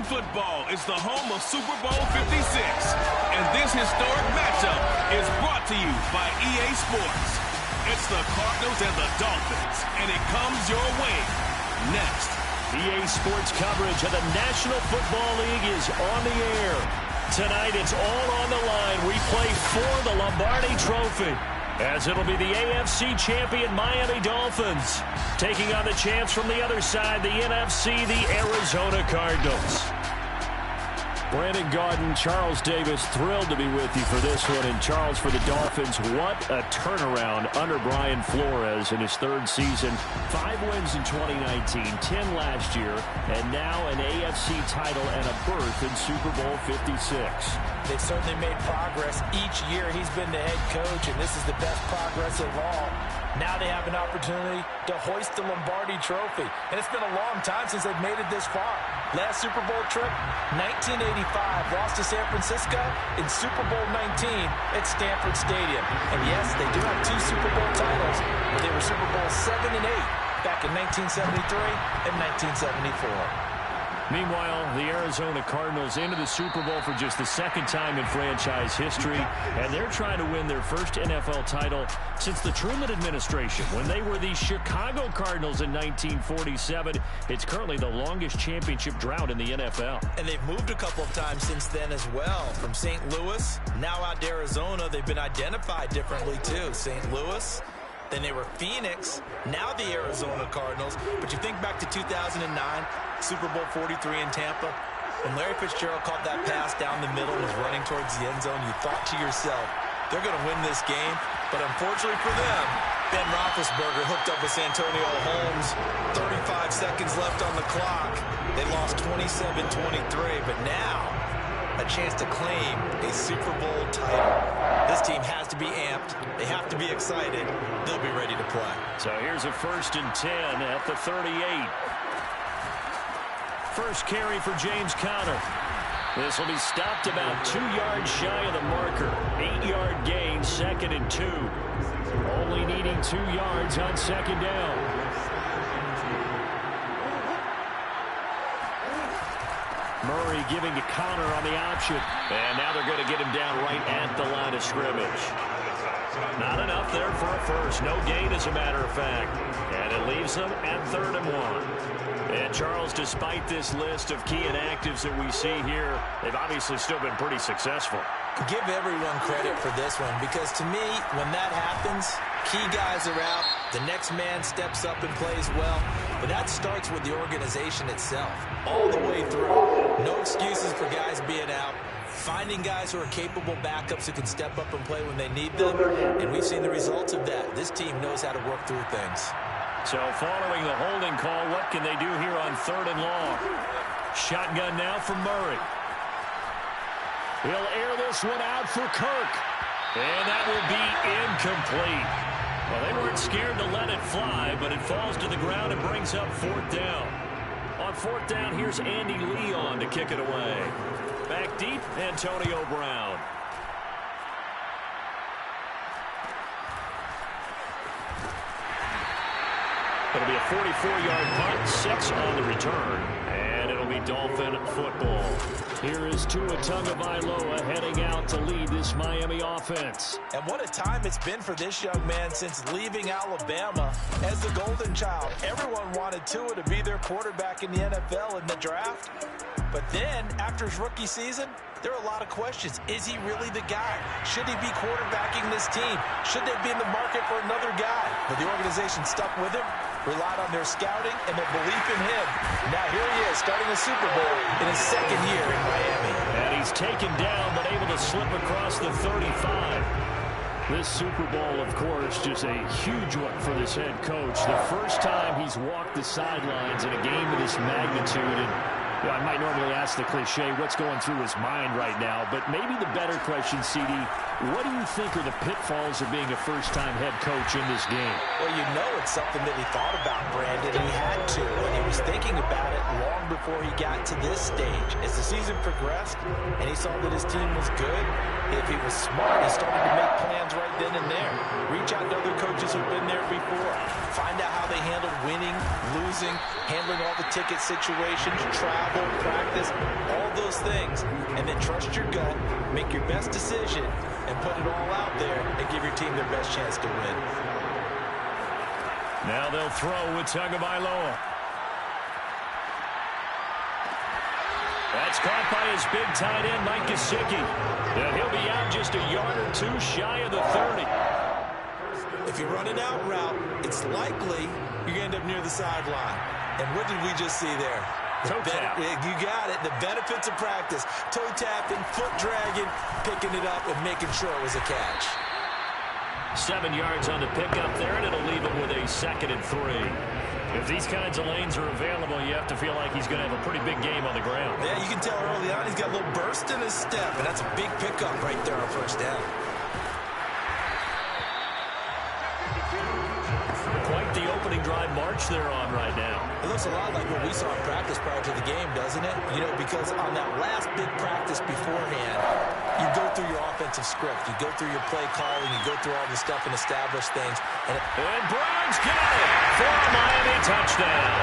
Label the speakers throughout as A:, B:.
A: Madden football is the home of Super Bowl 56. And this historic matchup is brought to you by EA Sports. It's the Cardinals and the Dolphins, and it comes your way next.
B: EA Sports coverage of the National Football League is on the air. Tonight, it's all on the line. We play for the Lombardi Trophy, as it'll be the AFC champion Miami Dolphins taking on the champs from the other side, the NFC, the Arizona Cardinals. Brandon Gaudin, Charles Davis, thrilled to be with you for this one. And Charles, for the Dolphins, what a turnaround under Brian Flores in his third season. 5 wins in 2019, 10 last year, and now an AFC title and a berth in Super Bowl 56.
C: They've certainly made progress each year he's been the head coach, and this is the best progress of all. Now they have an opportunity to hoist the Lombardi Trophy. And it's been a long time since they've made it this far. Last Super Bowl trip, 1985, lost to San Francisco in Super Bowl 19 at Stanford Stadium. And yes, they do have 2 Super Bowl titles, but they were Super Bowl 7 and 8 back in 1973 and 1974.
B: Meanwhile, the Arizona Cardinals into the Super Bowl for just the second time in franchise history, and they're trying to win their first NFL title since the Truman administration when they were the Chicago Cardinals in 1947. It's currently the longest championship drought in the NFL.
C: And they've moved a couple of times since then as well. From St. Louis, now out to Arizona, they've been identified differently too. St. Louis, then they were Phoenix, now the Arizona Cardinals. But you think back to 2009, Super Bowl 43 in Tampa, when Larry Fitzgerald caught that pass down the middle and was running towards the end zone, you thought to yourself, they're going to win this game. But unfortunately for them, Ben Roethlisberger hooked up with Santonio Holmes. 35 seconds left on the clock. They lost 27-23, but now a chance to claim a Super Bowl title. This team has to be amped. They have to be excited. They'll be ready to play.
B: So here's a 1st and 10 at the 38. First carry for James Conner. This will be stopped about 2 yards shy of the marker. 8-yard gain, 2nd and 2. Only needing 2 yards on 2nd down. Murray giving to Conner on the option. And now they're going to get him down right at the line of scrimmage. Not enough there for a first. No gain, as a matter of fact. And it leaves them at 3rd and 1. And Charles, despite this list of key inactives that we see here, they've obviously still been pretty successful.
C: Give everyone credit for this one, because to me, when that happens, key guys are out, the next man steps up and plays well. But that starts with the organization itself, all the way through. No excuses for guys being out. Finding guys who are capable backups who can step up and play when they need them. And we've seen the results of that. This team knows how to work through things.
B: So following the holding call, what can they do here on 3rd and long? Shotgun now from Murray. He'll air this one out for Kirk. And that will be incomplete. Well, they weren't scared to let it fly, but it falls to the ground and brings up 4th down. On 4th down, here's Andy Leon to kick it away. Back deep, Antonio Brown. It'll be a 44-yard punt, 6 on the return, and it'll be Dolphin football. Here is Tua Tagovailoa heading out to lead this Miami offense.
C: And what a time it's been for this young man since leaving Alabama as the golden child. Everyone wanted Tua to be their quarterback in the NFL in the draft. But then, after his rookie season, there are a lot of questions. Is he really the guy? Should he be quarterbacking this team? Should they be in the market for another guy? But the organization stuck with him, relied on their scouting and their belief in him. Now here he is, starting a Super Bowl in his 2nd year in Miami.
B: And he's taken down, but able to slip across the 35. This Super Bowl, of course, just a huge one for this head coach. The first time he's walked the sidelines in a game of this magnitude. And I might normally ask the cliche, what's going through his mind right now? But maybe the better question, CD, what do you think are the pitfalls of being a first-time head coach in this game?
C: Well, you know it's something that he thought about, Brandon. He had to, and he was thinking about it long before he got to this stage. As the season progressed and he saw that his team was good, if he was smart, he started to make plans right then and there. Reach out to other coaches who've been there before. Find out how they handled winning, losing, handling all the ticket situations, travel. full practice, all those things, and then trust your gut, make your best decision, and put it all out there and give your team their best chance to win.
B: Now they'll throw with Tagovailoa. That's caught by his big tight end, Mike Gesicki. And he'll be out just a yard or two shy of the 30.
C: If you run an out route, it's likely you're going to end up near the sideline. And what did we just see there?
B: Toe tap.
C: You got it. The benefits of practice. Toe tapping, foot dragging, picking it up, and making sure it was a catch.
B: 7 yards on the pickup there, and it'll leave him with a 2nd and 3. If these kinds of lanes are available, you have to feel like he's going to have a pretty big game on the ground.
C: Yeah, you can tell early on he's got a little burst in his step, and that's a big pickup right there on first down.
B: Quite the opening drive march they're on right now.
C: It looks a lot like what we saw in practice prior to the game, doesn't it? You know, because on that last big practice beforehand, you go through your offensive script. You go through your play calling. You go through all the stuff and establish things. And
B: Browns get it for a Miami touchdown.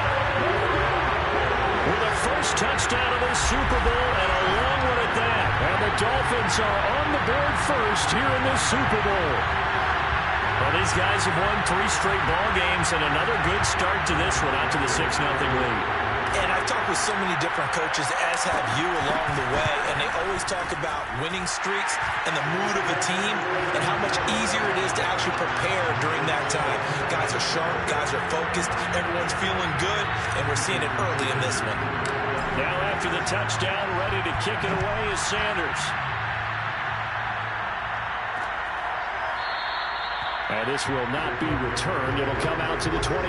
B: With the first touchdown of this Super Bowl and a long one at that. And the Dolphins are on the board first here in this Super Bowl. Well, these guys have won 3 straight ball games and another good start to this one out to the 6-0 lead.
C: And I've talked with so many different coaches, as have you along the way, and they always talk about winning streaks and the mood of a team and how much easier it is to actually prepare during that time. Guys are sharp, guys are focused, everyone's feeling good, and we're seeing it early in this one.
B: Now after the touchdown, ready to kick it away is Sanders. And this will not be returned. It'll come out to the 25.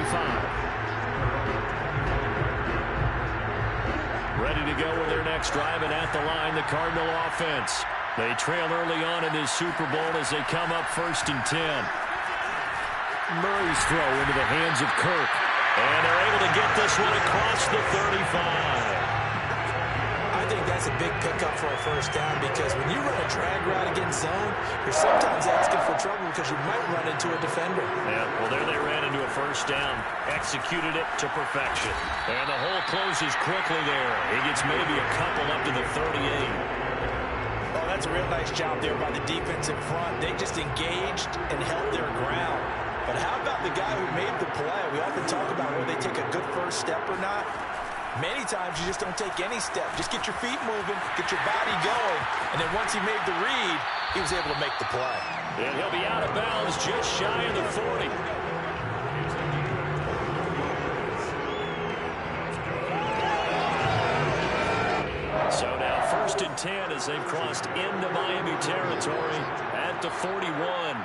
B: Ready to go with their next drive, and at the line, the Cardinal offense. They trail early on in this Super Bowl as they come up 1st and 10. Murray's throw into the hands of Kirk. And they're able to get this one across the 35.
C: I think that's a big pickup for a first down, because when you run a drag route against zone, you're sometimes asking for trouble because you might run into a defender.
B: Yeah, well, there they ran into a first down. Executed it to perfection. And the hole closes quickly there. He gets maybe a couple up to the 38.
C: Oh, that's a real nice job there by the defense in front. They just engaged and held their ground. But how about the guy who made the play? We often talk about whether they take a good first step or not. Many times you just don't take any step. Just get your feet moving, get your body going, and then once he made the read, he was able to make the play.
B: And he'll be out of bounds just shy of the 40. So now 1st and 10 as they've crossed into Miami territory at the 41.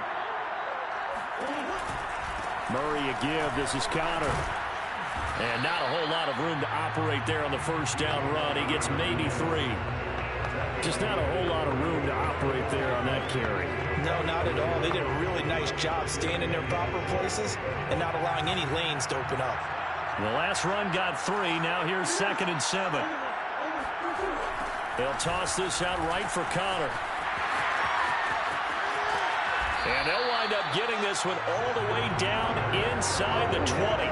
B: Murray a give. This is Connor. And not a whole lot of room to operate there on the first down run. He gets maybe 3. Just not a whole lot of room to operate there on that carry.
C: No, not at all. They did a really nice job staying in their proper places and not allowing any lanes to open up.
B: The last run got 3. Now here's 2nd and 7. They'll toss this out right for Connor. And they'll wind up getting this one all the way down inside the 20.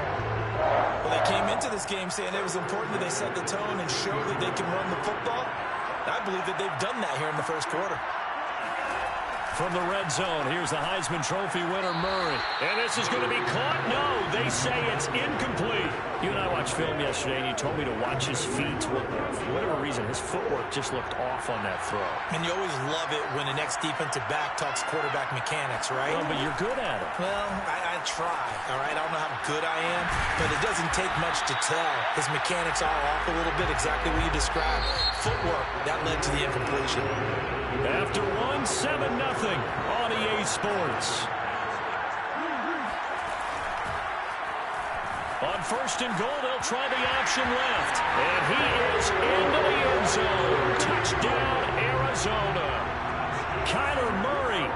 C: Well, they came into this game saying it was important that they set the tone and show that they can run the football. I believe that they've done that here in the first quarter.
B: From the red zone, here's the Heisman Trophy winner, Murray. And this is going to be caught. No, they say it's incomplete. You and I watched film yesterday, and you told me to watch his feet. For whatever reason, his footwork just looked off on that throw.
C: And you always love it when the next defensive back talks quarterback mechanics, right?
B: Well, but you're good at it.
C: Well, I try, all right? I don't know how good I am, but it doesn't take much to tell. His mechanics are off a little bit, exactly what you described. Footwork, that led to the incompletion.
B: After 7-0 on EA Sports. On 1st and goal, they'll try the option left. And he is into the end zone. Touchdown, Arizona. Kyler Murray,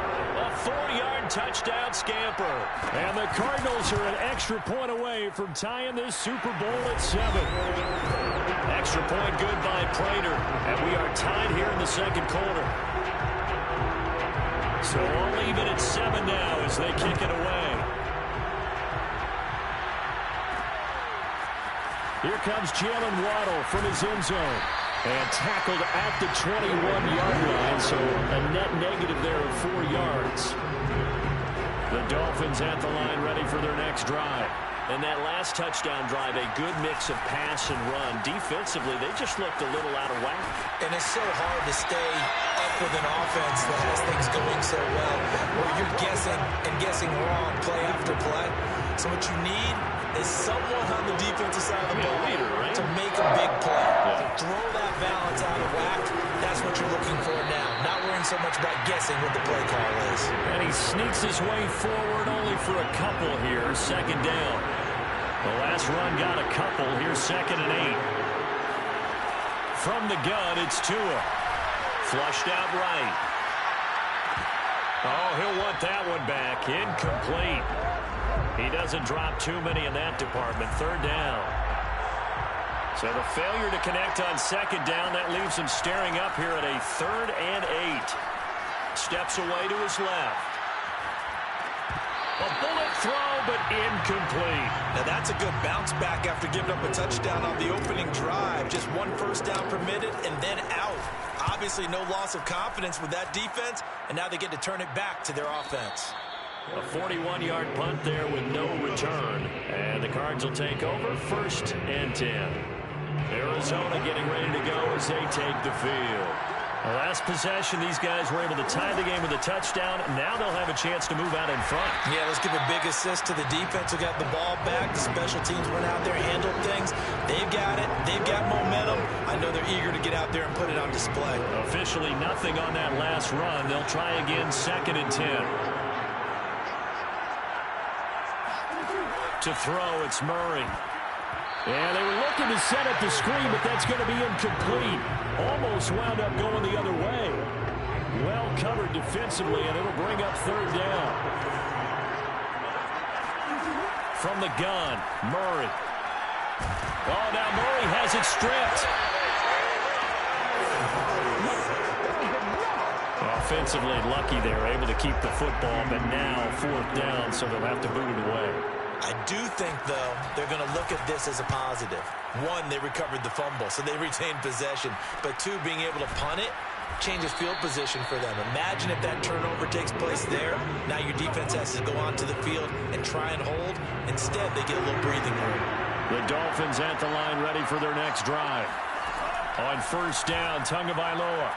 B: a 4-yard touchdown scamper. And the Cardinals are an extra point away from tying this Super Bowl at 7. Extra point good by Prater. And we are tied here in the second quarter. So we'll leave it at 7 now as they kick it away. Here comes Jalen Waddle from his end zone. And tackled at the 21-yard line, so a net negative there of 4 yards. The Dolphins at the line ready for their next drive. And that last touchdown drive, a good mix of pass and run. Defensively, they just looked a little out of whack.
C: And it's so hard to stay up with an offense that has things going so well, where you're guessing wrong play after play. So what you need is someone on the defensive side of the ball to make a big play. To throw that balance out of whack, that's what you're looking for now. Not worrying so much about guessing what the play call is.
B: And he sneaks his way forward only for a couple here. Second down. The last run got a couple. Here's 2nd and 8. From the gun, it's Tua. Flushed out right. Oh, he'll want that one back. Incomplete. He doesn't drop too many in that department. 3rd down. So the failure to connect on 2nd down, that leaves him staring up here at a 3rd and 8. Steps away to his left. A bullet throw, but incomplete.
C: Now that's a good bounce back after giving up a touchdown on the opening drive. Just 1 first down permitted and then out. Obviously no loss of confidence with that defense, and now they get to turn it back to their offense.
B: A 41-yard punt there with no return. And the Cards will take over 1st and 10. Arizona getting ready to go as they take the field. The last possession, these guys were able to tie the game with a touchdown. Now they'll have a chance to move out in front.
C: Yeah, let's give a big assist to the defense who got the ball back. The special teams went out there, handled things. They've got it. They've got momentum. I know they're eager to get out there and put it on display.
B: Officially nothing on that last run. They'll try again 2nd and 10. To throw, it's Murray. And they were looking to set up the screen, but that's going to be incomplete. Almost wound up going the other way. Well covered defensively, and it'll bring up 3rd down. From the gun, Murray. Oh, now Murray has it stripped. Offensively lucky they were able to keep the football, but now 4th down, so they'll have to boot it away.
C: I do think, though, they're going to look at this as a positive. 1, they recovered the fumble, so they retained possession. But 2, being able to punt it changes field position for them. Imagine if that turnover takes place there. Now your defense has to go onto the field and try and hold. Instead, they get a little breathing room.
B: The Dolphins at the line ready for their next drive. On 1st down, Tagovailoa.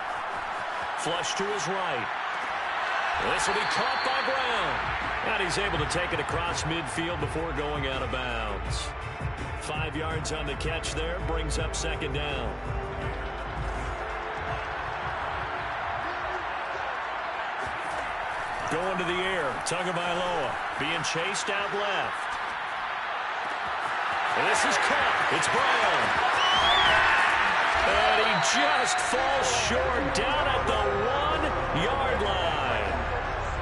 B: Flush to his right. This will be caught by Brown. And he's able to take it across midfield before going out of bounds. 5 yards on the catch there, brings up 2nd down. Going to the air, Tagovailoa being chased out left. And this is caught. It's Brown. And he just falls short down at the 1-yard line.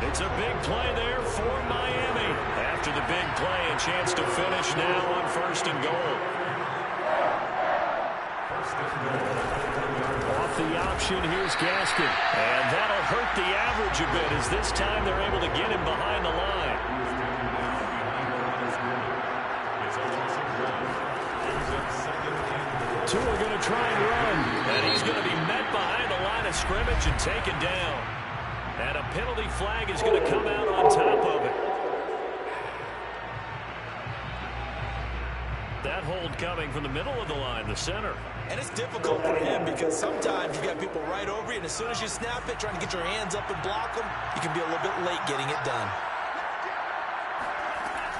B: It's a big play there for Miami. After the big play, a chance to finish now on 1st and goal. Off the option, here's Gaskin. And that'll hurt the average a bit as this time they're able to get him behind the line. Tua going to try and run. And he's going to be met behind the line of scrimmage and taken down. And a penalty flag is going to come out on top of it. That hold coming from the middle of the line, the center.
C: And it's difficult for him because sometimes you've got people right over you, and as soon as you snap it, trying to get your hands up and block them, you can be a little bit late getting it done.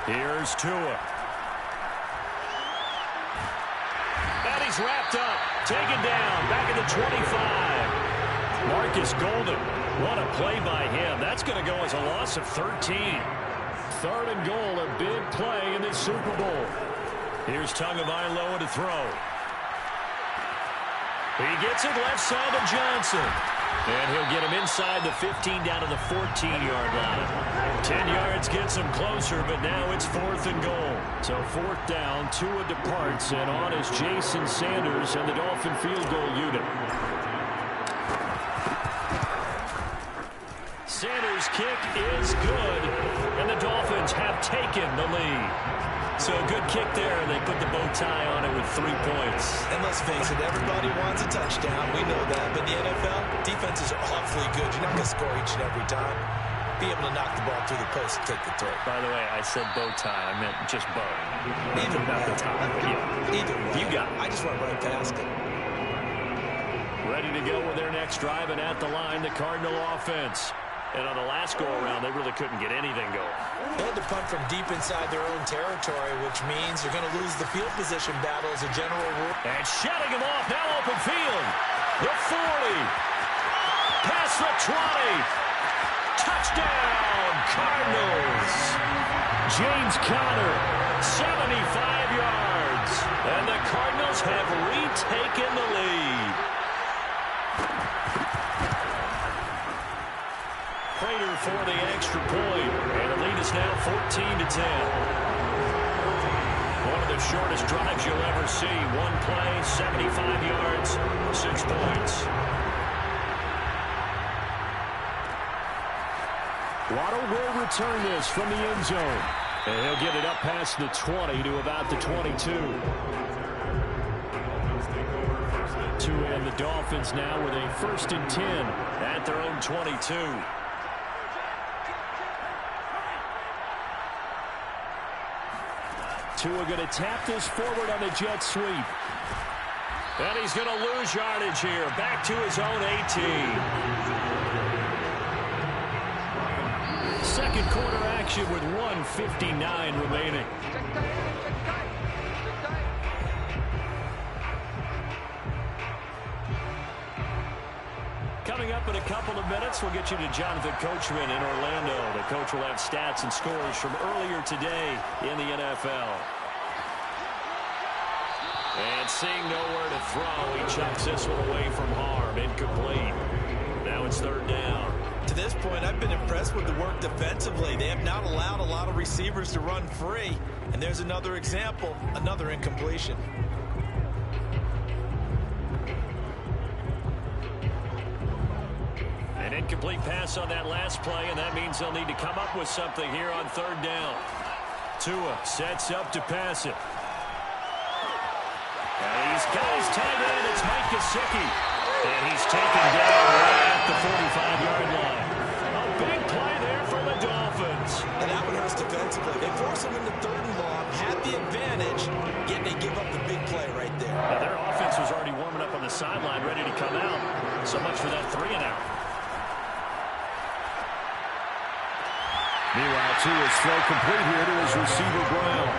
B: Here's Tua. And he's wrapped up, taken down, back at the 25. Marcus Golden, what a play by him. That's going to go as a loss of 13. 3rd and goal, a big play in this Super Bowl. Here's Tagovailoa to throw. He gets it left side to Johnson. And he'll get him inside the 15 down to the 14-yard line. 10 yards gets him closer, but now it's 4th and goal. So 4th down, Tua departs, and on is Jason Sanders and the Dolphin field goal unit. Sanders' kick is good, and the Dolphins have taken the lead. So a good kick there, and they put the bow tie on it with 3 points.
C: And let's face it, everybody wants a touchdown. We know that. But in the NFL, defenses are awfully good. You're not going to score each and every time. Be able to knock the ball through the post and take the throw.
B: By the way, I said bow tie. I meant just bow.
C: Either
B: not
C: way.
B: the tie. Yeah.
C: Either way.
B: You got it.
C: I just went right past it.
B: Ready to go with their next drive, and at the line, the Cardinal offense. And on the last go-around, they really couldn't get anything going.
C: They had to punt from deep inside their own territory, which means they're going to lose the field position battle as a general rule.
B: And shutting him off, now open field. The 40. Past the 20. Touchdown, Cardinals. James Conner, 75 yards. And the Cardinals have retaken the lead. Prater for the extra point, and the lead is now 14-10. One of the shortest drives you'll ever see. One play, 75 yards, 6 points. Waddle will return this from the end zone, and he'll get it up past the 20 to about the 22. And the Dolphins now with a 1st and 10 at their own 22. Tua going to tap this forward on the jet sweep. And he's going to lose yardage here. Back to his own 18. Second quarter action with 1:59 remaining. Coming up in a couple of minutes, we'll get you to Jonathan Coachman in Orlando. The coach will have stats and scores from earlier today in the NFL. And seeing nowhere to throw, he chucks this one away from harm. Incomplete. Now it's 3rd down.
C: To this point, I've been impressed with the work defensively. They have not allowed a lot of receivers to run free. And there's another example, another incompletion.
B: An incomplete pass on that last play, and that means they'll need to come up with something here on 3rd down. Tua sets up to pass it. And he's got his tight end. It's Mike Gesicki. And he's taken down right at the 45-yard line. A big play there for the Dolphins.
C: And that one hurts defensively. They force him into 3rd and long, had the advantage, yet they give up the big play right there.
B: Now their offense was already warming up on the sideline, ready to come out. So much for that 3-and-out.
D: Meanwhile, Tua's throw complete here to his receiver, Brown.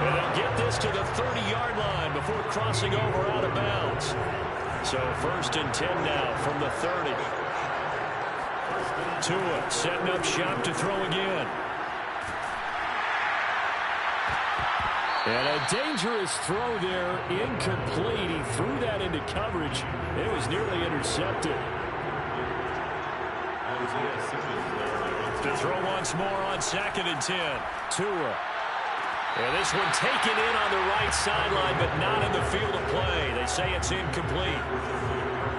B: And they'll get this to the 30-yard line before crossing over out of bounds. So 1st and 10 now from the 30. Tua setting up shop to throw again.
D: And a dangerous throw there, incomplete. He threw that into coverage. It was nearly intercepted.
B: To throw once more on 2nd and 10. Tua. And this one taken in on the right sideline, but not in the field of play. They say it's incomplete.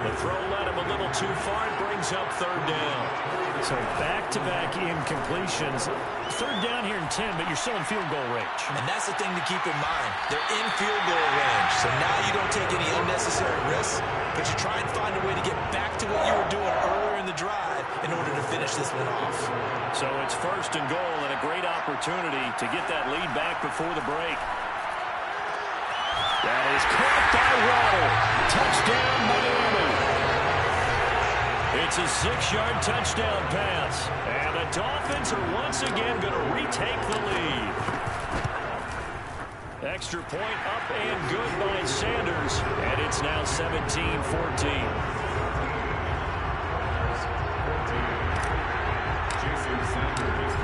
B: The throw led him a little too far and brings up 3rd down.
D: So back-to-back incompletions. 3rd down here in 10, but you're still in field goal range.
C: And that's the thing to keep in mind. They're in field goal range. So now you don't take any unnecessary risks, but you try and find a way to get back to what you were doing earlier in the drive in order to finish this one off.
B: So it's 1st and goal and a great opportunity to get that lead back before the break.
D: That is caught by Waddle. Touchdown, Miami.
B: It's a 6-yard touchdown pass. And the Dolphins are once again going to retake the lead. Extra point up and good by Sanders. And it's now 17-14.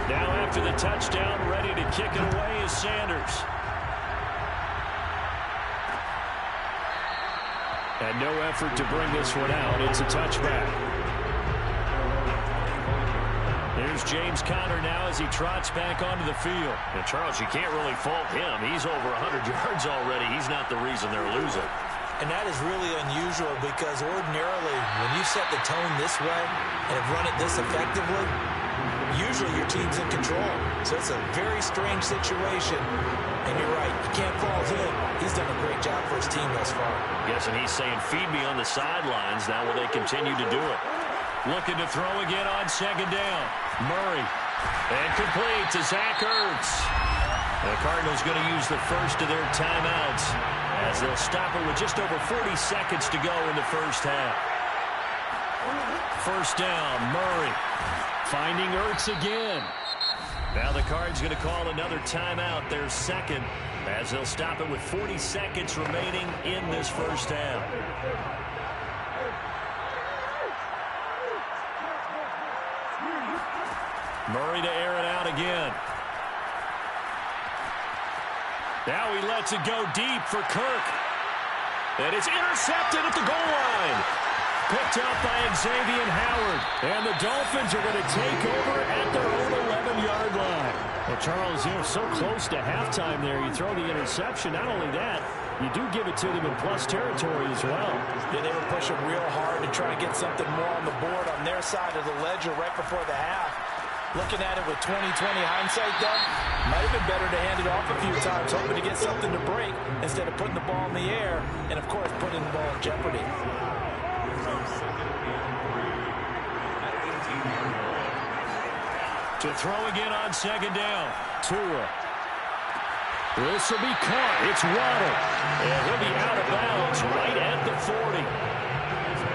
B: Now after the touchdown, ready to kick it away is Sanders.
D: And no effort to bring this one out. It's a touchback.
B: Here's James Conner now as he trots back onto the field. And Charles, you can't really fault him. He's over 100 yards already. He's not the reason they're losing.
C: And that is really unusual because ordinarily when you set the tone this way and have run it this effectively, usually your team's in control. So it's a very strange situation. And you're right, you can't fault him. He's done a great job for his team thus far.
B: Guessing he's saying, feed me on the sidelines. Now will they continue to do it? Looking to throw again on second down. Murray. And complete to Zach Ertz. The Cardinals going to use the first of their timeouts as they'll stop it with just over 40 seconds to go in the first half. First down, Murray. Finding Ertz again. Now the Cards going to call another timeout, their second, as they'll stop it with 40 seconds remaining in this first half. Murray to air it out again. Now he lets it go deep for Kirk. And it's intercepted at the goal line. Picked up by Xavier Howard. And the Dolphins are going to take over at their own 11-yard line. Well, Charles, they're so close to halftime there. You throw the interception. Not only that, you do give it to them in plus territory as well.
C: Yeah, they were pushing real hard to try to get something more on the board on their side of the ledger right before the half. Looking at it with 20/20 hindsight, though, might have been better to hand it off a few times, hoping to get something to break instead of putting the ball in the air and, of course, putting the ball in jeopardy.
B: To throw again on second down. Tua. This will be caught. It's Waddle. And he'll be out of bounds right at the 40.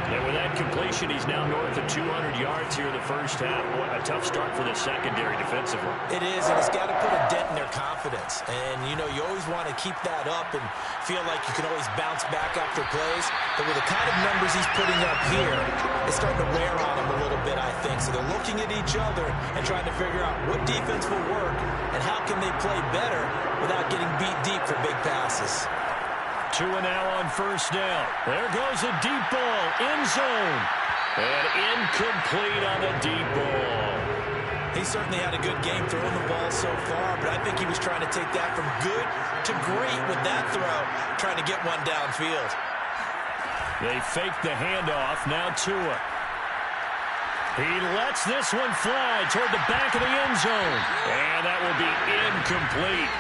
B: And with that completion, he's now north of 200 yards here in the first half. What a tough start for the secondary defensively.
C: It is, and it's got to put a dent in their confidence. And, you know, you always want to keep that up and feel like you can always bounce back after plays. But with the kind of numbers he's putting up here, it's starting to wear on him a little bit, I think. So they're looking at each other and trying to figure out what defense will work and how can they play better without getting beat deep for big passes.
B: Tua now on first down. There goes a deep ball, end zone. And incomplete on the deep ball.
C: He certainly had a good game throwing the ball so far, but I think he was trying to take that from good to great with that throw, trying to get one downfield.
B: They fake the handoff. Now Tua. He lets this one fly toward the back of the end zone. And that will be incomplete.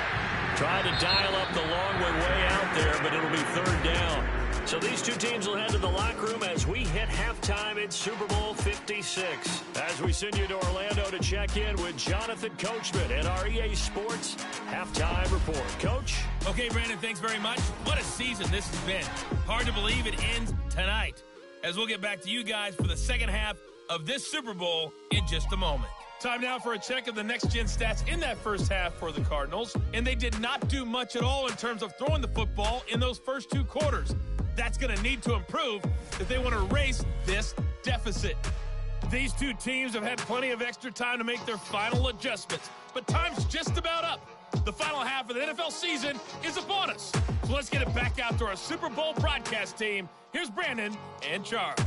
B: Trying to dial up the long way out there, but it'll be third down. So these two teams will head to the locker room as we hit halftime in Super Bowl 56. As we send you to Orlando to check in with Jonathan Coachman at our EA Sports Halftime Report. Coach?
A: Okay, Brandon, thanks very much. What a season this has been. Hard to believe it ends tonight, as we'll get back to you guys for the second half of this Super Bowl in just a moment. Time now for a check of the next-gen stats in that first half for the Cardinals. And they did not do much at all in terms of throwing the football in those first two quarters. That's going to need to improve if they want to erase this deficit. These two teams have had plenty of extra time to make their final adjustments. But time's just about up. The final half of the NFL season is upon us. So let's get it back out to our Super Bowl broadcast team. Here's Brandon and Charles.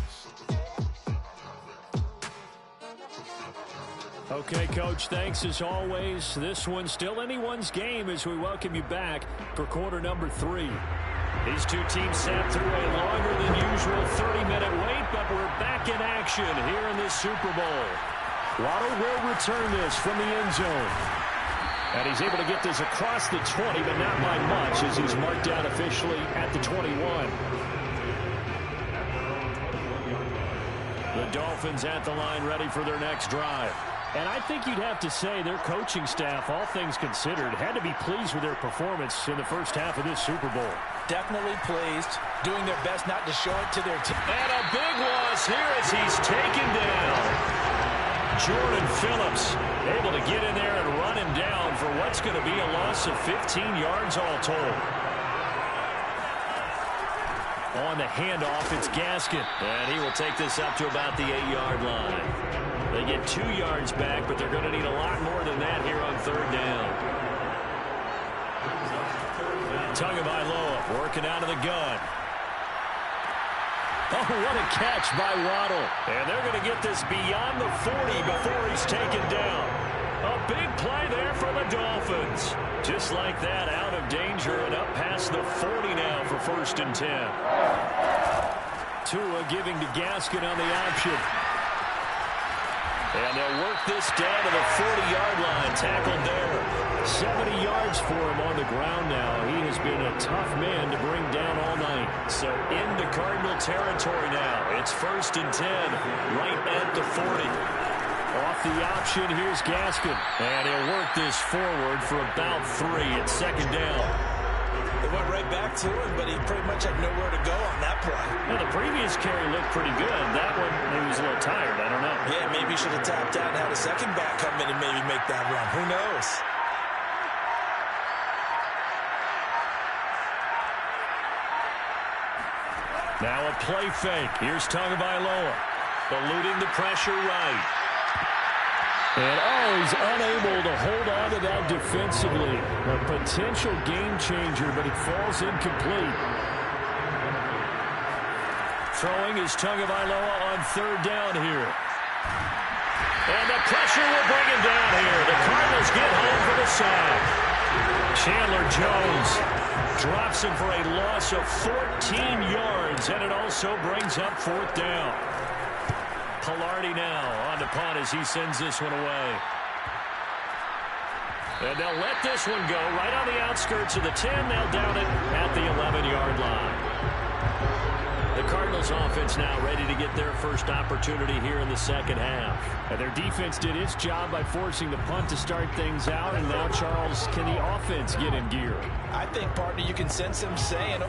B: Okay, Coach, thanks as always. This one's still anyone's game as we welcome you back for quarter number 3. These two teams sat through a longer than usual 30-minute wait, but we're back in action here in this Super Bowl. Waddle will return this from the end zone. And he's able to get this across the 20, but not by much as he's marked down officially at the 21. The Dolphins at the line ready for their next drive. And I think you'd have to say their coaching staff, all things considered, had to be pleased with their performance in the first half of this Super Bowl.
C: Definitely pleased, doing their best not to show it to their team.
B: And a big loss here as he's taken down. Jordan Phillips able to get in there and run him down for what's going to be a loss of 15 yards all told. On the handoff, it's Gaskin. And he will take this up to about the 8-yard line. They get 2 yards back, but they're going to need a lot more than that here on third down. Tagovailoa working out of the gun. Oh, what a catch by Waddle. And they're going to get this beyond the 40 before he's taken down. A big play there for the Dolphins. Just like that, out of danger and up past the 40 now for 1st and 10. Tua giving to Gaskin on the option. And they'll work this down to the 40-yard line. Tackled there. 70 yards for him on the ground now. He has been a tough man to bring down all night. So into Cardinal territory now. It's 1st and 10, right at the 40. Off the option, here's Gaskin. And he'll work this forward for about 3 at 2nd down.
C: They went right back to him, but he pretty much had nowhere to go on that play.
B: Now, the previous carry looked pretty good. That one, he was a little tired. I don't know.
C: Yeah, maybe he should have tapped out and had a second back come in and maybe make that run. Who knows?
B: Now a play fake. Here's Tagovailoa, eluding the pressure right. And, he's unable to hold on to that defensively. A potential game changer, but it falls incomplete. Throwing is Tagovailoa on 3rd down here. And the pressure will bring him down here. The Cardinals get home for the sack. Chandler Jones drops him for a loss of 14 yards, and it also brings up 4th down. Pilardi now on the punt as he sends this one away. And they'll let this one go right on the outskirts of the 10. They'll down it at the 11-yard line. The Cardinals offense now ready to get their first opportunity here in the second half. And their defense did its job by forcing the punt to start things out. And now, Charles, can the offense get in gear?
C: I think, partner, you can sense him saying...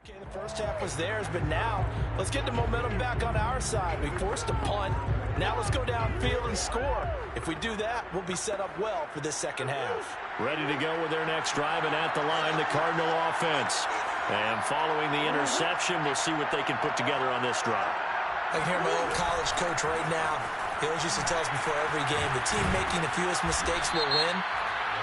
C: Okay, the first half was theirs, but now let's get the momentum back on our side. We forced a punt. Now let's go downfield and score. If we do that, we'll be set up well for this second half.
B: Ready to go with their next drive, and at the line, the Cardinal offense. And following the interception, we'll see what they can put together on this drive.
C: I can hear my old college coach right now. He always used to tell us before every game, the team making the fewest mistakes will win.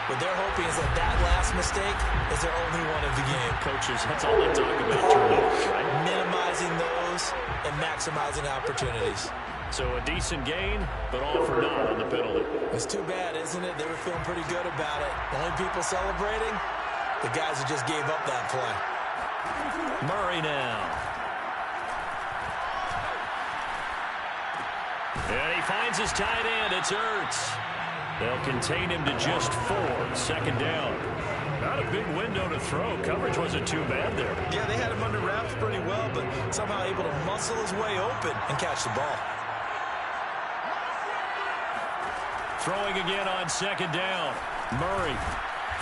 C: What they're hoping is that that last mistake is their only one of the game.
B: Coaches, that's all they talk about, turnovers, right?
C: Minimizing those and maximizing opportunities.
B: So a decent gain, but all for naught on the penalty.
C: It's too bad, isn't it? They were feeling pretty good about it. The only people celebrating, the guys who just gave up that play.
B: Murray now. And he finds his tight end. It's Ertz. They'll contain him to just 4. 2nd down. Not a big window to throw. Coverage wasn't too bad there.
C: Yeah, they had him under wraps pretty well, but somehow able to muscle his way open and catch the ball.
B: Throwing again on 2nd down. Murray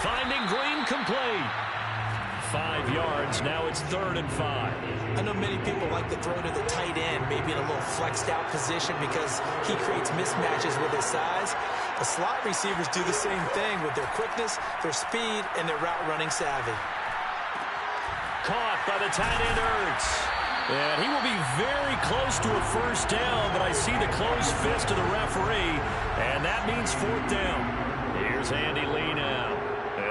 B: finding Green complete. 5 yards. Now it's 3rd and 5.
C: I know many people like to throw to the tight end, maybe in a little flexed out position because he creates mismatches with his size. The slot receivers do the same thing with their quickness, their speed, and their route running savvy.
B: Caught by the tight end Ertz. And he will be very close to a 1st down, but I see the closed fist of the referee, and that means 4th down. Here's Andy Lee now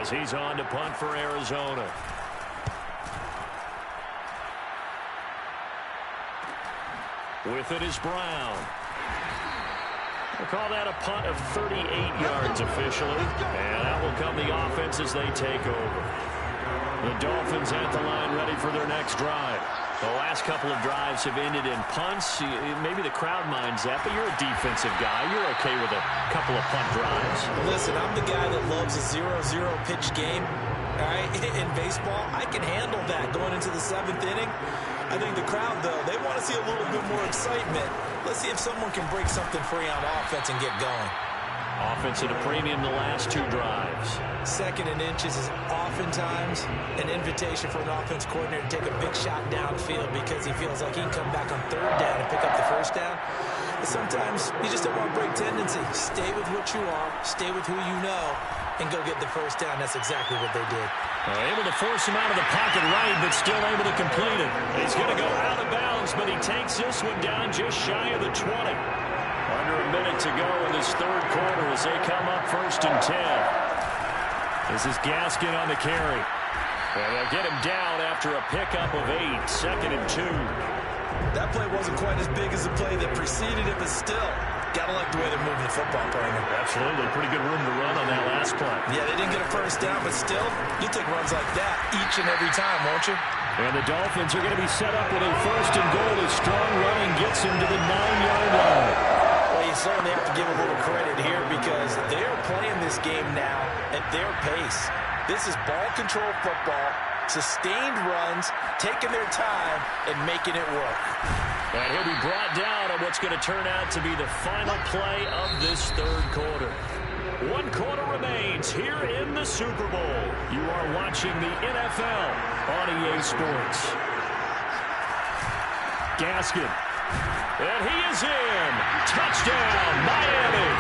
B: as he's on to punt for Arizona. With it is Brown. We'll call that a punt of 38 yards officially. And out will come the offense as they take over. The Dolphins at the line ready for their next drive. The last couple of drives have ended in punts. Maybe the crowd minds that, but you're a defensive guy. You're okay with a couple of punt drives.
C: Listen, I'm the guy that loves a 0-0 pitch game. All right, in baseball, I can handle that going into the 7th inning. I think the crowd, though, they want to see a little bit more excitement. Let's see if someone can break something free on offense and get going.
B: Offense at a premium the last 2 drives.
C: 2nd and inches is oftentimes an invitation for an offense coordinator to take a big shot downfield because he feels like he can come back on 3rd down and pick up the 1st down. But sometimes you just don't want to break tendency. Stay with what you are, stay with who you know, and go get the 1st down. That's exactly what they did.
B: Able to force him out of the pocket right, but still able to complete it. He's going to go out of bounds, but he takes this one down just shy of the 20. Under a minute to go in this 3rd quarter as they come up 1st and 10. This is Gaskin on the carry. And they'll get him down after a pickup of 8. 2nd and 2.
C: That play wasn't quite as big as the play that preceded it, but still, gotta like the way they're moving the football, partner.
B: Absolutely. Pretty good room to run on that last play.
C: Yeah, they didn't get a 1st down, but still, you take runs like that each and every time, won't you?
B: And the Dolphins are going to be set up with a 1st and goal as strong running gets him to the 9-yard line.
C: Well, you certainly have to give a little credit here because they're playing this game now at their pace. This is ball control football, sustained runs, taking their time, and making it work.
B: And he'll be brought down on what's going to turn out to be the final play of this 3rd quarter. 1 quarter remains here in the Super Bowl. You are watching the NFL on EA Sports. Gaskin. And he is in. Touchdown, Miami.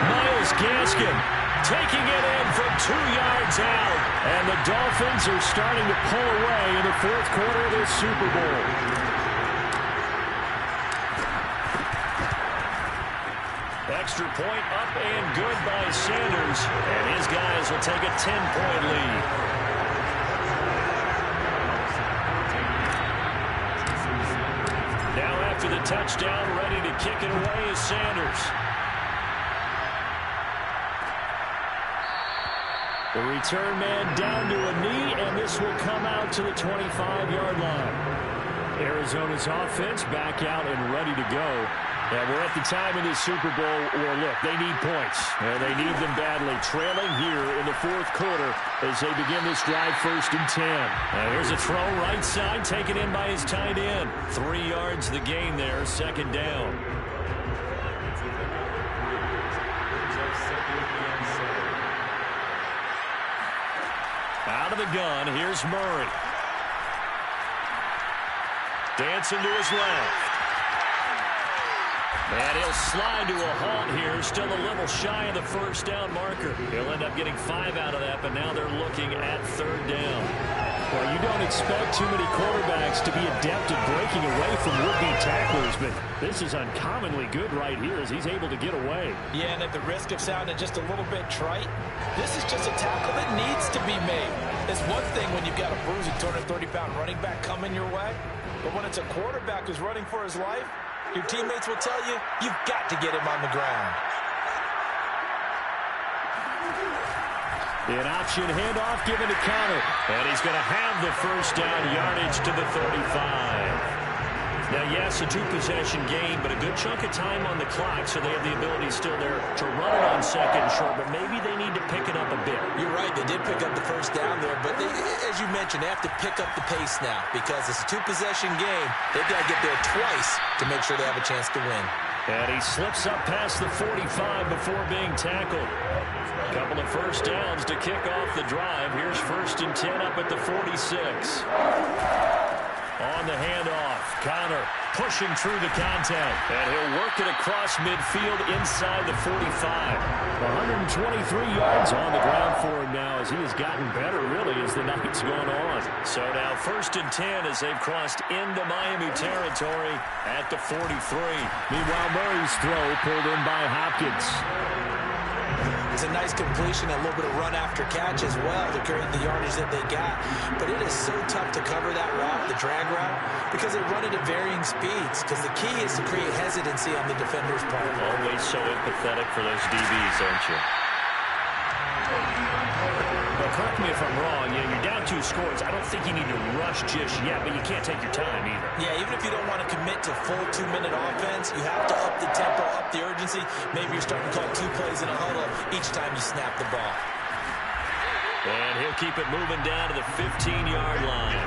B: Myles Gaskin taking it in from 2 yards out. And the Dolphins are starting to pull away in the 4th quarter of this Super Bowl. Extra point up and good by Sanders. And his guys will take a 10-point lead. Now after the touchdown, ready to kick it away is Sanders. The return man down to a knee, and this will come out to the 25-yard line. Arizona's offense back out and ready to go. And we're at the time in this Super Bowl where, look, they need points. And they need them badly. Trailing here in the 4th quarter as they begin this drive 1st and 10. And here's a throw right side taken in by his tight end. 3 yards the gain there, 2nd down. Out of the gun, here's Murray. Dancing to his left. And he'll slide to a halt here, still a little shy of the 1st down marker. He'll end up getting 5 out of that, but now they're looking at 3rd down. Well, you don't expect too many quarterbacks to be adept at breaking away from would-be tacklers, but this is uncommonly good right here as he's able to get away.
C: Yeah, and at the risk of sounding just a little bit trite, this is just a tackle that needs to be made. It's one thing when you've got a bruising 230-pound running back coming your way, but when it's a quarterback who's running for his life, your teammates will tell you, you've got to get him on the ground.
B: An option handoff given to Connor. And he's going to have the first down, yardage to the 35. Now, yes, a two-possession game, but a good chunk of time on the clock, so they have the ability still there to run it on second and short, but maybe they need to pick it up a bit.
C: You're right. They did pick up the first down there, but they, as you mentioned, they have to pick up the pace now because it's a two-possession game. They've got to get there twice to make sure they have a chance to win.
B: And he slips up past the 45 before being tackled. A couple of first downs to kick off the drive. Here's 1st and 10 up at the 46. On the handoff, Connor pushing through the contact. And he'll work it across midfield inside the 45. 123 yards on the ground for him now as he has gotten better, really, as the night's gone on. So now 1st and 10 as they've crossed into Miami territory at the 43. Meanwhile, Murray's throw pulled in by Hopkins.
C: It's a nice completion, a little bit of run after catch as well to create the yardage that they got. But it is so tough to cover that route, the drag route, because they run it at varying speeds. Because the key is to create hesitancy on the defender's part.
B: Always so empathetic for those DBs, aren't you? Well, correct me if I'm wrong. You're down 2 scores. I don't think you need to rush just yet, but you can't take your time either.
C: Yeah, even if you don't want to commit to full 2-minute offense, you have to up the tempo, up the urgency. Maybe you're starting to call 2 plays in a huddle each time you snap the ball.
B: And he'll keep it moving down to the 15-yard line.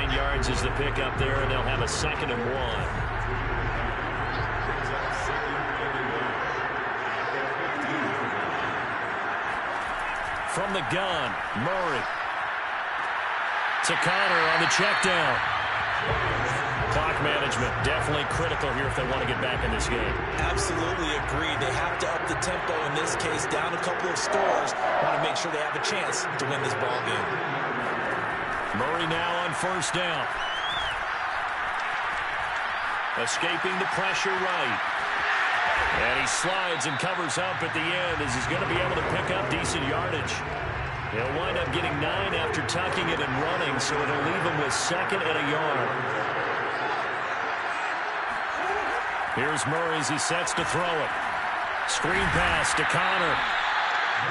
B: 9 yards is the pickup there, and they'll have a 2nd and 1. From the gun, Murray. To Connor on the check down. Clock management definitely critical here if they want to get back in this game.
C: Absolutely agreed. They have to up the tempo in this case, down a couple of scores. Want to make sure they have a chance to win this ball game.
B: Murray now on 1st down. Escaping the pressure right. And he slides and covers up at the end as he's going to be able to pick up decent yardage. He'll wind up getting 9 after tucking it and running, so it'll leave him with 2nd and a yard. Here's Murray as he sets to throw it. Screen pass to Connor.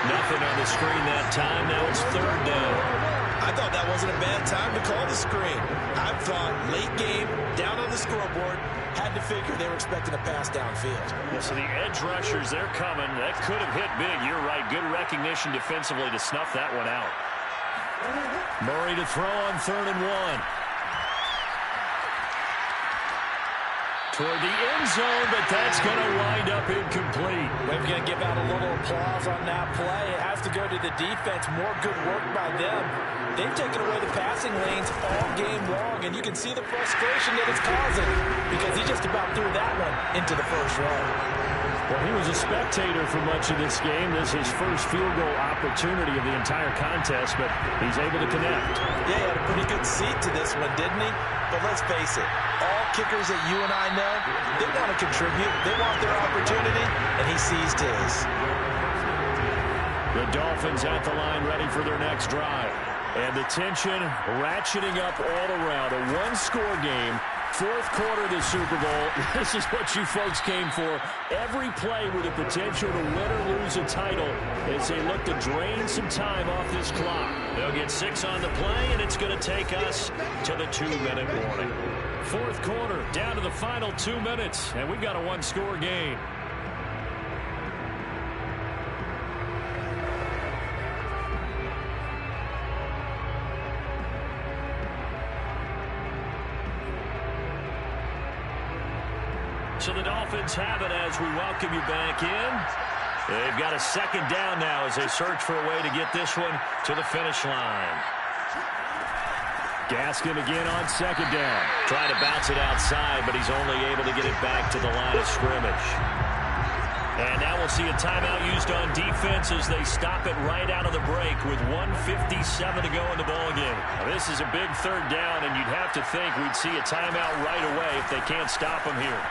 B: Nothing on the screen that time. Now it's 3rd down.
C: I thought that wasn't a bad time to call the screen. I thought late game, down on the scoreboard, had to figure they were expecting a pass downfield.
B: Yeah, so the edge rushers, they're coming. That could have hit big. You're right. Good recognition defensively to snuff that one out. Murray to throw on 3rd and 1. Toward the end zone, but that's going to wind up incomplete.
C: We're going to give out a little applause on that play. It has to go to the defense. More good work by them. They've taken away the passing lanes all game long, and you can see the frustration that it's causing because he just about threw that one into the first row.
B: Well, he was a spectator for much of this game. This is his first field goal opportunity of the entire contest, but he's able to connect.
C: Yeah, he had a pretty good seat to this one, didn't he? But let's face it, all kickers that you and I know, they want to contribute. They want their opportunity, and he seized his.
B: The Dolphins at the line ready for their next drive. And the tension ratcheting up all around. A 1-score game. 4th quarter of the Super Bowl. This is what you folks came for. Every play with the potential to win or lose a title as they look to drain some time off this clock. They'll get 6 on the play, and it's going to take us to the 2-minute warning. 4th quarter, down to the final 2 minutes, and we've got a 1-score game. So the Dolphins have it as we welcome you back in. They've got a 2nd down now as they search for a way to get this one to the finish line. Gaskin again on 2nd down. Trying to bounce it outside, but he's only able to get it back to the line of scrimmage. And now we'll see a timeout used on defense as they stop it right out of the break with 1:57 to go in the ballgame. This is a big 3rd down, and you'd have to think we'd see a timeout right away if they can't stop him here.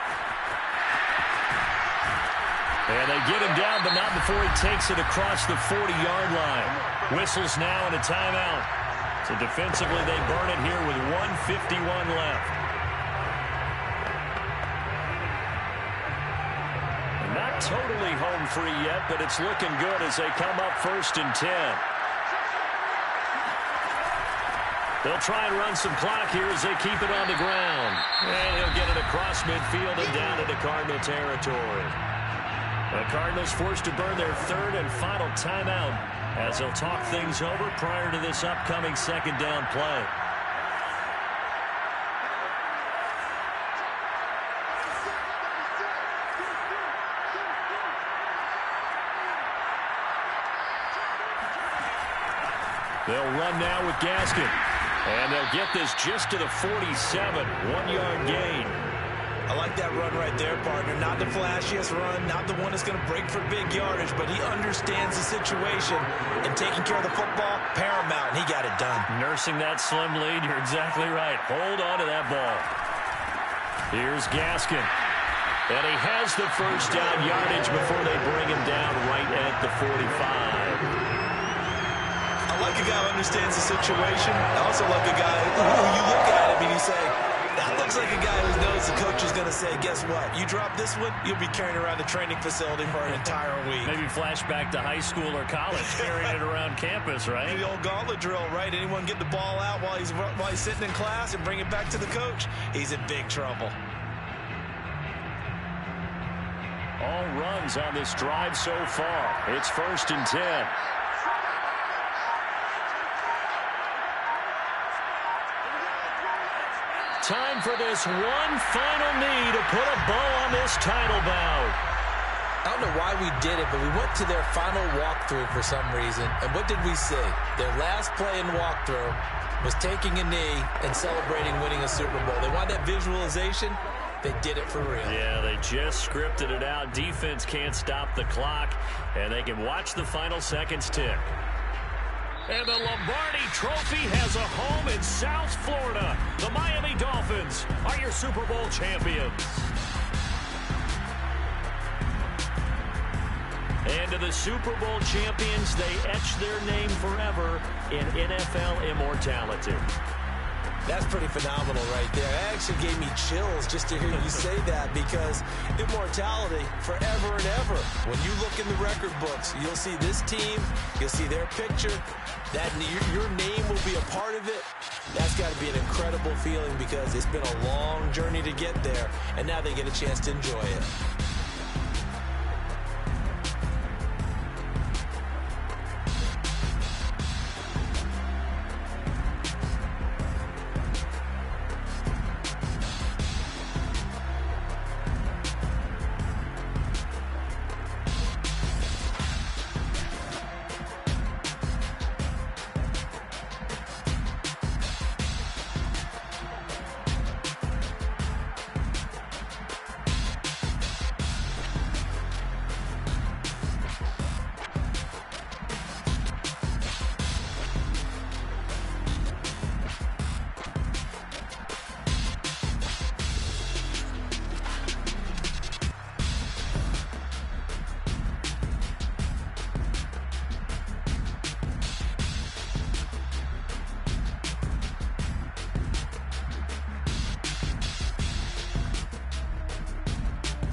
B: And they get him down, but not before he takes it across the 40-yard line. Whistles now and a timeout. So defensively, they burn it here with 1:51 left. Not totally home free yet, but it's looking good as they come up 1st and 10. They'll try and run some clock here as they keep it on the ground. And he'll get it across midfield and down into Cardinal territory. The Cardinals forced to burn their 3rd and final timeout as they'll talk things over prior to this upcoming 2nd down play. They'll run now with Gaskin. And they'll get this just to the 47, 1-yard gain.
C: I like that run right there, partner. Not the flashiest run, not the one that's going to break for big yardage, but he understands the situation, and taking care of the football, paramount, and he got it done.
B: Nursing that slim lead, you're exactly right. Hold on to that ball. Here's Gaskin. And he has the 1st down yardage before they bring him down right at the 45.
C: I like a guy who understands the situation. I also like a guy who you look at him and you say, that looks like a guy who knows the coach is going to say, guess what? You drop this one, you'll be carrying around the training facility for an entire week.
B: Maybe flashback to high school or college, carrying it around campus, right?
C: The old gauntlet drill, right? Anyone get the ball out while he's sitting in class and bring it back to the coach? He's in big trouble.
B: All runs on this drive so far. It's 1st and 10. Time for this one final knee to put a bow on this title bout.
C: I don't know why we did it, but we went to their final walkthrough for some reason. And what did we see? Their last play in walkthrough was taking a knee and celebrating winning a Super Bowl. They want that visualization. They did it for real.
B: Yeah, they just scripted it out. Defense can't stop the clock, and they can watch the final seconds tick. And the Lombardi Trophy has a home in South Florida. The Miami Dolphins are your Super Bowl champions. And to the Super Bowl champions, they etch their name forever in NFL immortality.
C: That's pretty phenomenal right there. It actually gave me chills just to hear you say that, because immortality forever and ever. When you look in the record books, you'll see this team, you'll see their picture, that your name will be a part of it. That's got to be an incredible feeling, because it's been a long journey to get there, and now they get a chance to enjoy it.